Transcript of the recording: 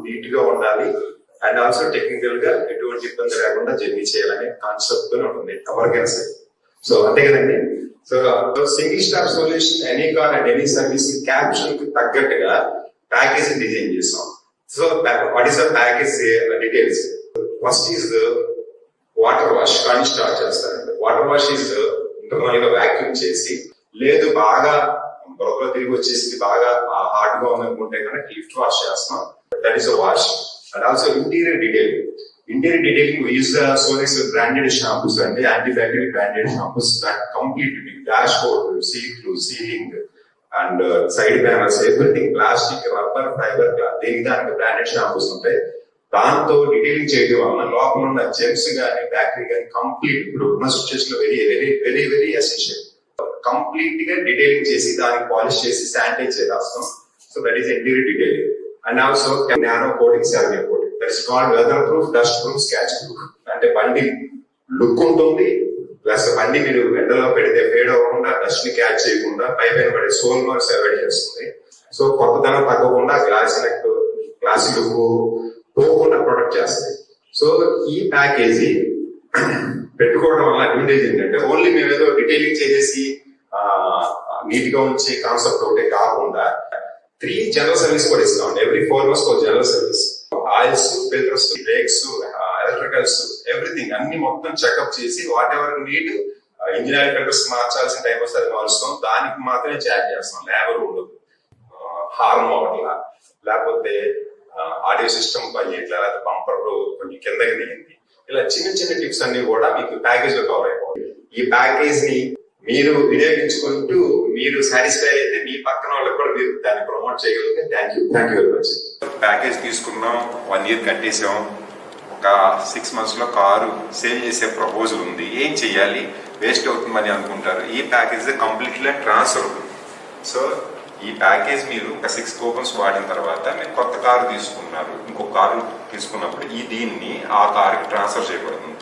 Neat గా ఉండాలి and also technical గా ఎటువంటి ఇబ్బంది లేకుండా జర్నీ చేయాలనే కాన్సెప్ట్ తో ఉంటుంది ఎవరికైనా సరే. సో అంతే కదండి. So single star solution any car and any service caption కి తగ్గట్టుగా ప్యాకేజ్ డిజైన్ చేస్తాం. So what is the package details? First is water wash కానీ స్టార్ట్ చేస్తారండి. వాటర్ వాష్ ఈజ్ ఇంటర్నల్ గా వ్యాక్యూమ్ చేసి, లేదు బాగా బొక్కలు తిరిగి వచ్చేసి బాగా హార్డ్ గా ఉందనుకుంటే కనుక లిఫ్ట్ వాష్ చేస్తాం. That is a wash. And also interior detailing. Interior detailing, we use the Solex branded shampoos and antibacterial branded shampoos that complete with dashboard, see-through, ceiling, and side panels, everything, plastic, rubber, fiber, దేనికి దానికి branded shampoos ఉంటాయి. దాంతో detailing చేయడం వలన లోపల ఉన్న Gems కానీ bacteria కానీ కంప్లీట్ ఇప్పుడు ఉన్న సిచ్యువేషన్ లో very very very very essential. Complete గా డీటెయిలింగ్ చేసి దానికి పాలిష్ చేసి శానిటైజ్ చేస్తాం. So that is interior detailing. And also nano coating, ceramic coating. That's called weather proof, dust proof, scratch proof. అంటే బండి లుక్ ఉంటుంది, ప్లస్ బండి మీరు ఎండలో పెడితే ఫేడ్ అవ్వకుండా, డస్ట్ ని క్యాచ్ చేయకుండా, పైన పడే సోల్ మార్క్స్ అవాయిడ్ చేస్తుంది. సో కొత్తదనం తగ్గకుండా గ్లాసీ లుక్ పోకుండా ప్రొటెక్ట్ చేస్తాయి. సో ఈ ప్యాకేజీ పెట్టుకోవడం వల్ల అడ్వాంటేజ్ ఏంటంటే ఓన్లీ మేము ఏదో డీటెయిలింగ్ చేసేసి నీట్ గా ఉంచే కాన్సెప్ట్ ఒకటే కాకుండా 3 జనరల్ సర్వీస్ కూడా ఇస్తాం. ఎవ్రీ 4 months ఒక general service. Oils, filters, brakes, electricals, everything అన్ని మొత్తం చెకప్ చేసి whatever need engine oil filters మార్చాల్సిన టైం వస్తే అది మారుస్తాం. దానికి మాత్రమే చార్జ్ చేస్తాం. లేబర్ ఉండదు, హార్న్ అవ్వట్లా, లేకపోతే ఆడియో సిస్టమ్ పనిచేయట్లా, లేకపోతే బంపర్ కొంచెం కిందకి దిగింది, ఇలా చిన్న చిన్న టిప్స్ అన్ని కూడా మీకు ప్యాకేజ్ లో కవర్ అయిపోతుంది. ఈ ప్యాకేజ్ ని మీరు వినియోగించుకుంటూ మీరు సాటిస్ఫై అయితే మీ పక్కన వాళ్ళకి కూడా మీరు దాన్ని ప్రమోట్ చేయగలిగితే thank you very much. Package తీసుకున్నాం, 1 year కట్టేసాం, ఒక 6 months లో కారు సేల్ చేసే ప్రపోజల్ ఉంది. ఏం చెయ్యాలి, వేస్ట్ అవుతుందని అనుకుంటారు. ఈ ప్యాకేజ్ కంప్లీట్లీ ట్రాన్స్ఫర్ అవుతుంది. సో ఈ ప్యాకేజ్ మీరు ఒక 6 కూపన్స్ వాడిన తర్వాత మీరు కొత్త కారు తీసుకున్నారు, ఇంకో కారు తీసుకున్నప్పుడు దీన్ని ఆ కారుకి ట్రాన్స్ఫర్ చేయబడుతుంది.